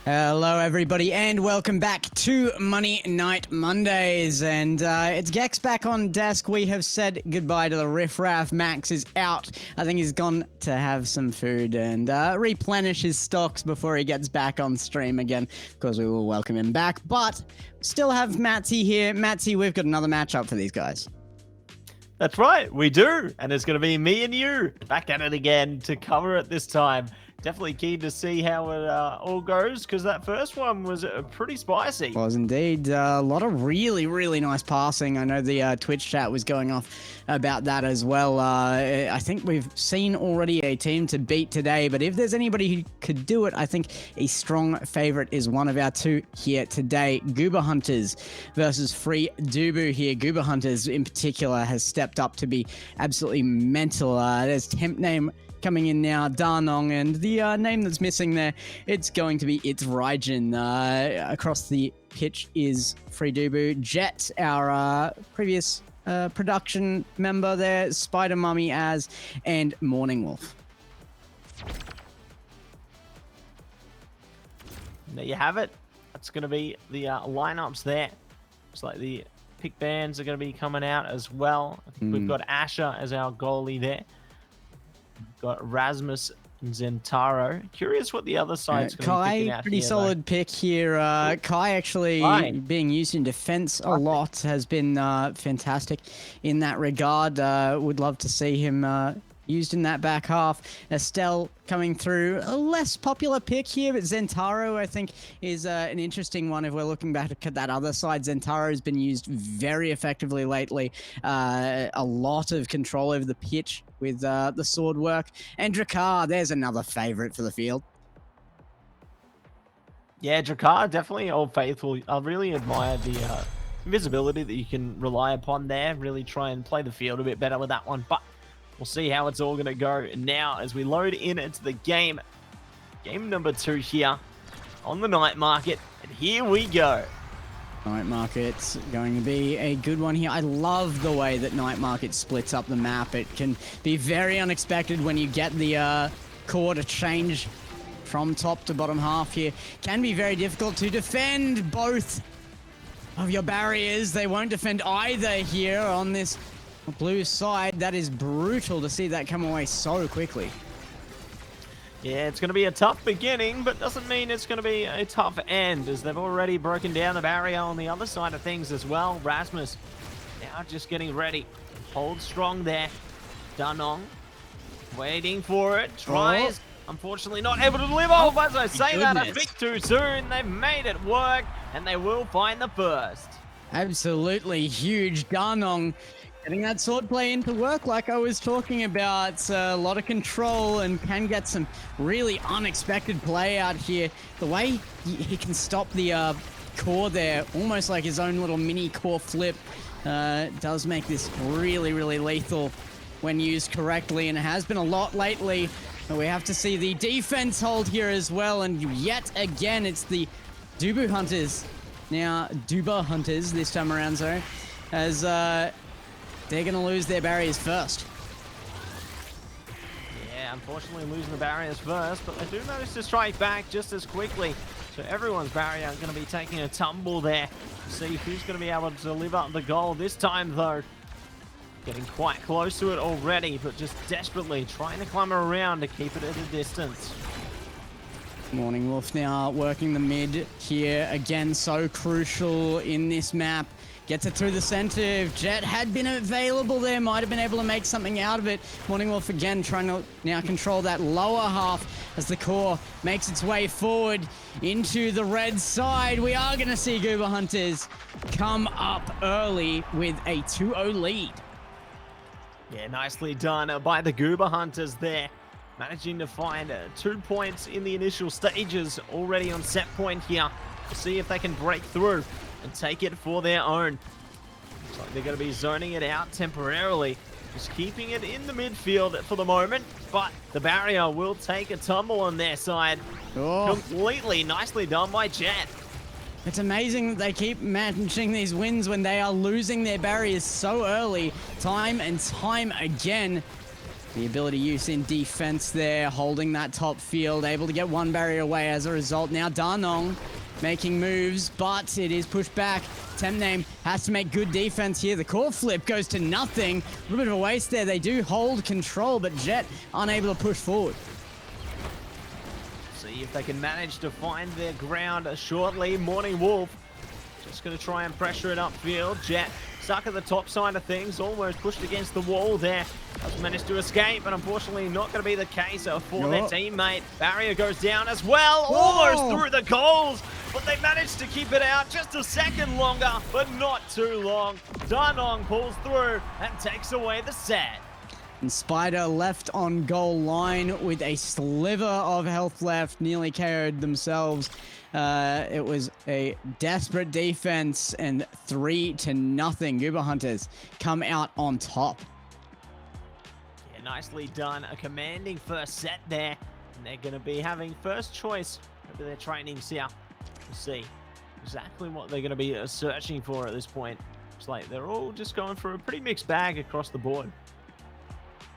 Hello everybody and welcome back to Money Night Mondays, and it's Gex back on desk. We have said goodbye to the riffraff. Max is out. I think he's gone to have some food and replenish his stocks before he gets back on stream again. Of course, we will welcome him back, but still have Matsy here. Matsy, we've got another matchup for these guys. That's right, we do, and it's going to be me and you back at it again to cover it this time. Definitely keen to see how it all goes, because that first one was pretty spicy. Was indeed. A lot of really nice passing. I know the Twitch chat was going off about that as well. I think we've seen already a team to beat today, but if there's anybody who could do it, I think a strong favorite is one of our two here today. Goober Hunters versus Free Duboo here. Goober Hunters in particular has stepped up to be absolutely mental. There's temp name coming in now, Darnong, and the name that's missing there, it's going to be ItsRaijin. Across the pitch is Free Duboo. Jett, our previous production member there, SpiderMommyAz, and MourningWolf. There you have it. That's going to be the lineups there. Looks like the pick bands are going to be coming out as well. I think we've got Asher as our goalie there. Got Rasmus and Zentaro. Curious what the other side's going to be picking out. Pretty here, solid pick here. Kai actually being used in defense a lot has been fantastic in that regard. Would love to see him used in that back half. Estelle coming through. A less popular pick here, but Zentaro, I think, is an interesting one if we're looking back at that other side. Zentaro has been used very effectively lately. A lot of control over the pitch with the sword work. And Drakkar, there's another favorite for the field. Yeah, Drakkar, definitely Old Faithful. I really admire the visibility that you can rely upon there. Really try and play the field a bit better with that one. But we'll see how it's all going to go now as we load in into the game. Game number 2 here on the night market. And here we go. Night Market's going to be a good one here. I love the way that Night Market splits up the map. It can be very unexpected when you get the core to change from top to bottom half here. Can be very difficult to defend both of your barriers. They won't defend either here on this blue side. That is brutal to see that come away so quickly. Yeah, it's going to be a tough beginning, but doesn't mean it's going to be a tough end, as they've already broken down the barrier on the other side of things as well. Rasmus now just getting ready. Hold strong there. Danong waiting for it. Tries. Unfortunately not able to live off. As I say that a bit too soon. They've made it work, and they will find the first. Absolutely huge. Danong getting that sword play into work like I was talking about. It's a lot of control and can get some really unexpected play out here. The way he can stop the core there, almost like his own little mini core flip, does make this really lethal when used correctly, and it has been a lot lately. But we have to see the defense hold here as well, and yet again it's the Duboo Hunters. Now, Goober Hunters this time around, sorry, as they're going to lose their barriers first. Yeah, unfortunately losing the barriers first, but they do manage to strike back just as quickly. So everyone's barrier is going to be taking a tumble there. See who's going to be able to live up the goal this time, though. Getting quite close to it already, but just desperately trying to climb around to keep it at a distance. MourningWolf now working the mid here. Again, so crucial in this map. Gets it through the center. If Jett had been available there, might have been able to make something out of it. MourningWolf again trying to now control that lower half as the core makes its way forward into the red side. We are going to see Goober Hunters come up early with a 2-0 lead. Yeah, nicely done by the Goober Hunters there. Managing to find 2 points in the initial stages already on set point here. We'll see if they can break through and take it for their own. Looks like they're going to be zoning it out temporarily. Just keeping it in the midfield for the moment. But the barrier will take a tumble on their side. Completely nicely done by Jett. It's amazing that they keep managing these wins when they are losing their barriers so early. Time and time again. The ability use in defense there, holding that top field, able to get one barrier away as a result. Now Danong making moves, but it is pushed back. Temname has to make good defense here. The core flip goes to nothing. A little bit of a waste there. They do hold control, but Jett unable to push forward. See if they can manage to find their ground shortly. MourningWolf just going to try and pressure it upfield. Jett stuck at the top side of things, almost pushed against the wall there. Has managed to escape, but unfortunately not going to be the case for their teammate. Barrier goes down as well, almost through the goals, but they managed to keep it out just a second longer, but not too long. Danong pulls through and takes away the set. And Spider left on goal line with a sliver of health left, nearly KO'd themselves. It was a desperate defense, and 3-0. Goober Hunters come out on top. Yeah, nicely done. A commanding first set there. And they're going to be having first choice over their trainings here. We'll see exactly what they're going to be searching for at this point. It's like they're all just going for a pretty mixed bag across the board.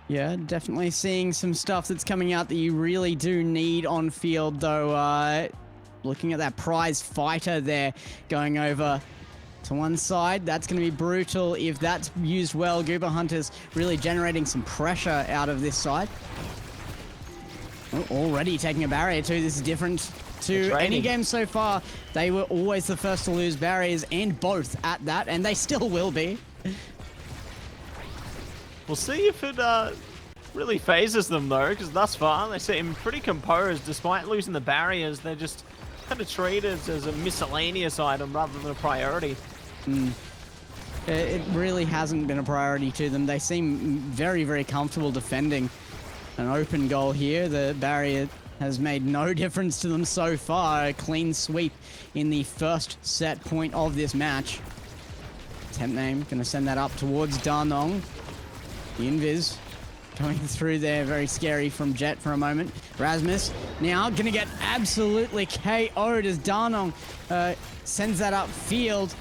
Yeah, definitely seeing some stuff that's coming out that you really do need on field, though. Looking at that prize fighter there, going over to one side. That's going to be brutal if that's used well. Goober Hunters really generating some pressure out of this side. Oh, already taking a barrier too. This is different to any game so far. They were always the first to lose barriers, and both at that, and they still will be. We'll see if it really phases them, though, because thus far they seem pretty composed. Despite losing the barriers, they're just kind of treated as a miscellaneous item rather than a priority. It really hasn't been a priority to them. They seem very, very comfortable defending an open goal here. The barrier has made no difference to them so far. A clean sweep in the first set point of this match. Temname going to send that up towards Danong. The invis going through there, very scary from Jett for a moment. Rasmus now gonna get absolutely KO'd as Danong sends that upfield.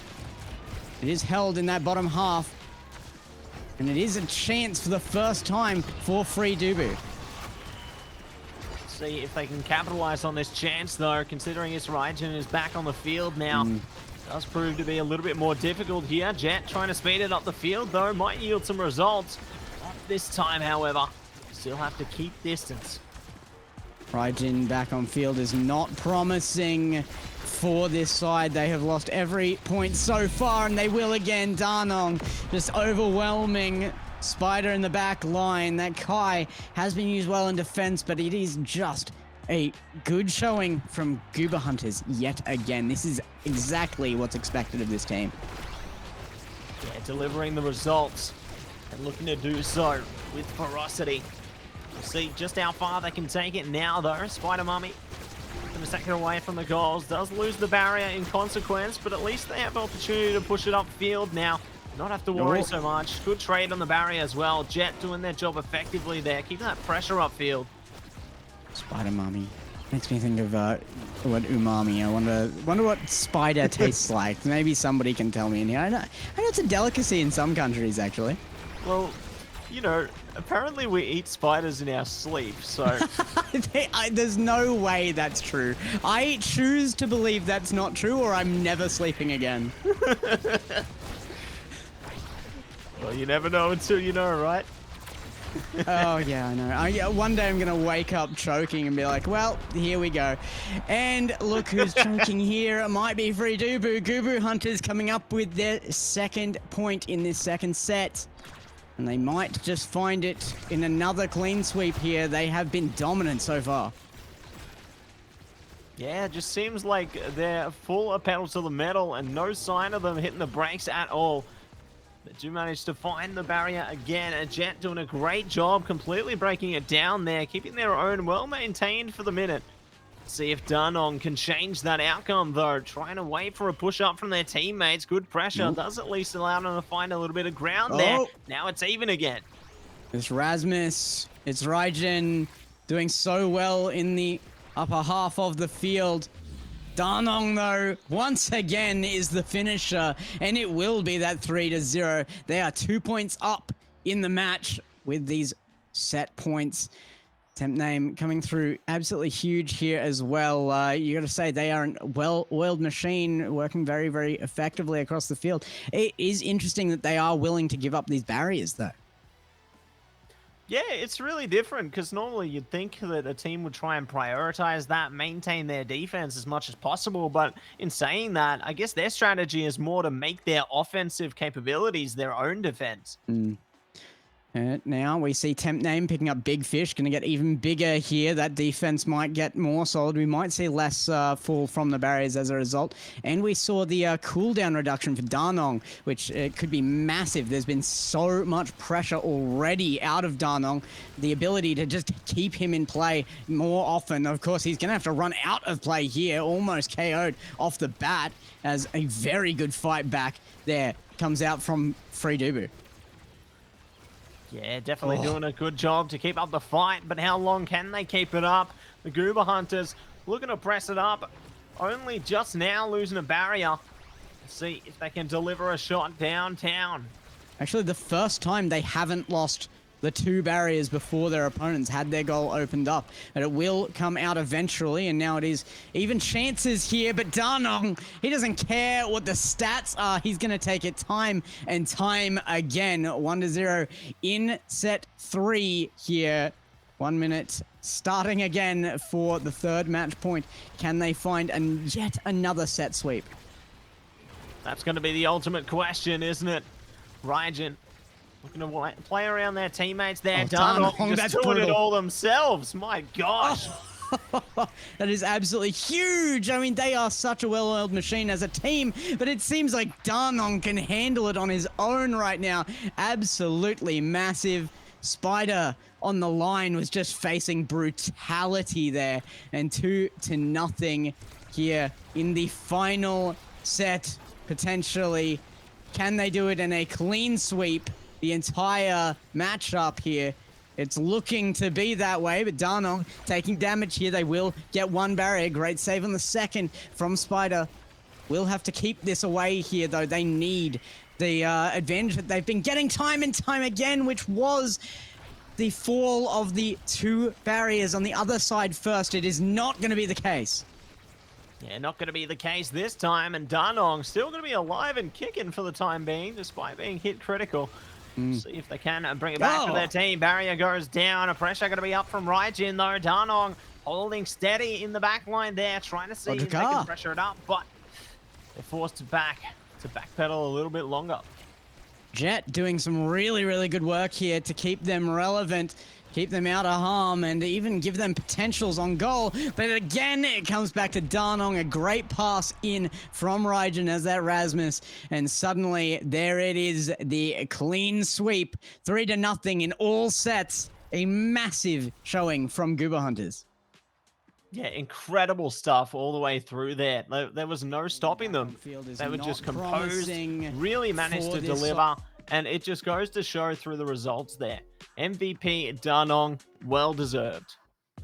It is held in that bottom half, and it is a chance for the first time for free Duboo. See if they can capitalize on this chance, though, considering ItsRaijin is back on the field now. Does prove to be a little bit more difficult here. Jett trying to speed it up the field, though, might yield some results. This time, however, still have to keep distance. Raijin back on field is not promising for this side. They have lost every point so far, and they will again. Danong just overwhelming Spider in the back line. That Kai has been used well in defense, but it is just a good showing from Goober Hunters yet again. This is exactly what's expected of this team. Yeah, delivering the results. And looking to do so with ferocity. We'll see just how far they can take it now, though. SpiderMommy going to take it away from the goals. Does lose the barrier in consequence, but at least they have opportunity to push it upfield now. Not have to worry so much. Good trade on the barrier as well. Jett doing their job effectively there, keeping that pressure upfield. SpiderMommy makes me think of what umami. I wonder what spider tastes like. Maybe somebody can tell me in here. I know it's a delicacy in some countries, actually. Well, you know, apparently we eat spiders in our sleep, so... There's no way that's true. I choose to believe that's not true, or I'm never sleeping again. Well, you never know until you know, right? Oh, yeah, I know. One day I'm going to wake up choking and be like, well, here we go. And look who's choking here. It might be free Duboo. Goober Hunters coming up with their second point in this second set. And they might just find it in another clean sweep here. They have been dominant so far. Yeah, it just seems like they're full pedal to the metal and no sign of them hitting the brakes at all. They do manage to find the barrier again. And Jett doing a great job completely breaking it down there, keeping their own well maintained for the minute. See if Danong can change that outcome, though. Trying to wait for a push-up from their teammates. Good pressure. Does at least allow them to find a little bit of ground there. Now it's even again. It's Rasmus. ItsRaijin doing so well in the upper half of the field. Danong, though, once again is the finisher, and it will be that 3-0. They are 2 points up in the match with these set points. Temp name coming through absolutely huge here as well. You got to say they are a well-oiled machine working very, very effectively across the field. It is interesting that they are willing to give up these barriers, though. Yeah, it's really different because normally you'd think that a team would try and prioritize that, maintain their defense as much as possible. But in saying that, I guess their strategy is more to make their offensive capabilities their own defense. Now we see Temp Name picking up big fish, going to get even bigger here. That defense might get more solid. We might see less fall from the barriers as a result. And we saw the cooldown reduction for Danong, which could be massive. There's been so much pressure already out of Danong. The ability to just keep him in play more often. Of course, he's going to have to run out of play here, almost KO'd off the bat, as a very good fight back there comes out from Free Duboo. Yeah, definitely doing a good job to keep up the fight, but how long can they keep it up? The Goober Hunters looking to press it up, only just now losing a barrier. Let's see if they can deliver a shot downtown. Actually, the first time they haven't lost the 2 barriers before their opponents had their goal opened up. But it will come out eventually, and now it is even chances here. But Danong, he doesn't care what the stats are. He's going to take it time and time again. 1-0 in set 3 here. 1 minute starting again for the 3rd match point. Can they find yet another set sweep? That's going to be the ultimate question, isn't it? RaijIn looking to play around their teammates there. Danong just doing it all themselves. My gosh. That is absolutely huge. I mean, they are such a well-oiled machine as a team, but it seems like Danong can handle it on his own right now. Absolutely massive. Spider on the line was just facing brutality there. And 2-0 here in the final set, potentially. Can they do it in a clean sweep? The entire matchup here. It's looking to be that way, but Danong taking damage here. They will get 1 barrier. Great save on the 2nd from Spider. Will have to keep this away here, though. They need the advantage that they've been getting time and time again, which was the fall of the 2 barriers on the other side first. It is not going to be the case. Yeah, not going to be the case this time, and Danong still going to be alive and kicking for the time being, despite being hit critical. See if they can bring it back to their team. Barrier goes down. A pressure going to be up from RaijIn, though. Danong holding steady in the back line there, trying to see if they can pressure it up, but they're forced to backpedal a little bit longer. Jett doing some really, really good work here to keep them relevant, keep them out of harm, and even give them potentials on goal. But again, it comes back to Danong. A great pass in from RaijIn as that Rasmus. And suddenly, there it is, the clean sweep. 3-0 in all sets. A massive showing from Goober Hunters. Yeah, incredible stuff all the way through there. There was no stopping them. They were just composed, really managed to deliver. And it just goes to show through the results there. MVP Danong, well deserved.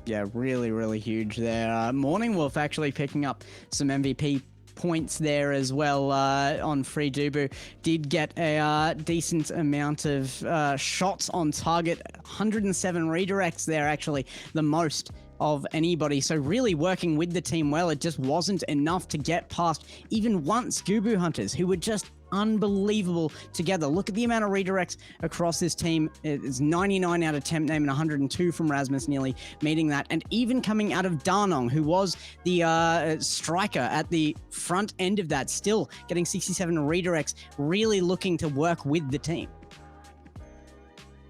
Yeah, really, really huge there. MourningWolf actually picking up some MVP points there as well on Free Duboo. Did get a decent amount of shots on target. 107 redirects there, actually, the most of anybody. So really working with the team well. It just wasn't enough to get past even once Goober Hunters, who were just unbelievable together. Look at the amount of redirects across this team. It's 99 out of Temp Name and 102 from Rasmus, nearly meeting that. And even coming out of Danong, who was the striker at the front end of that, still getting 67 redirects, really looking to work with the team.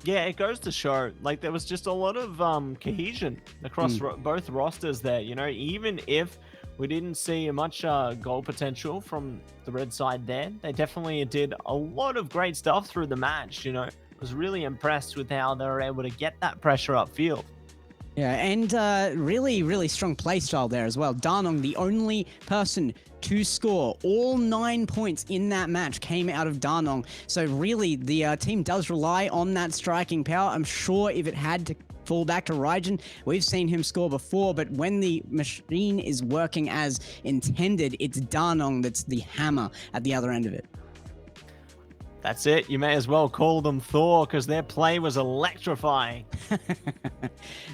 Yeah, it goes to show, like, there was just a lot of cohesion across both rosters there. You know, even if we didn't see much goal potential from the red side there, they definitely did a lot of great stuff through the match, you know. I was really impressed with how they were able to get that pressure upfield. Yeah, and really, really strong play style there as well. Danong, the only person to score. All 9 points in that match came out of Danong. So really, the team does rely on that striking power. I'm sure if it had to fall back to RaijIn, we've seen him score before, but when the machine is working as intended, it's Danong that's the hammer at the other end of it. That's it. You may as well call them Thor because their play was electrifying.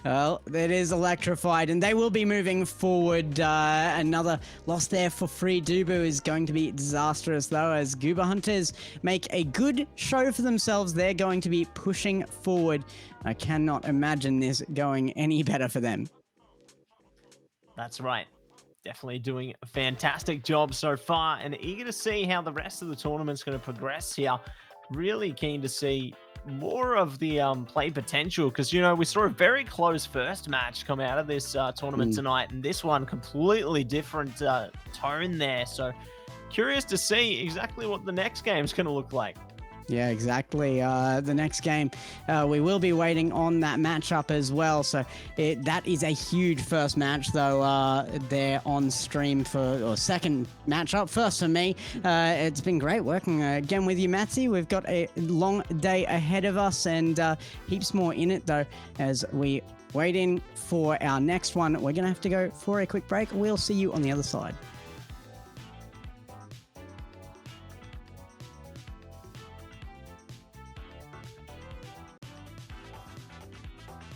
Well, it is electrified, and they will be moving forward. Another loss there for Free Duboo is going to be disastrous, though, as Goober Hunters make a good show for themselves. They're going to be pushing forward. I cannot imagine this going any better for them. That's right. Definitely doing a fantastic job so far, and eager to see how the rest of the tournament's going to progress here. Really keen to see more of the play potential, because, you know, we saw a very close first match come out of this tournament tonight, and this one completely different tone there. So curious to see exactly what the next game's going to look like. Yeah, exactly. The next game, we will be waiting on that matchup as well. So that is a huge first match, though. They're on stream or second matchup. First for me. It's been great working again with you, Matsy. We've got a long day ahead of us and heaps more in it, though, as we wait in for our next one. We're going to have to go for a quick break. We'll see you on the other side.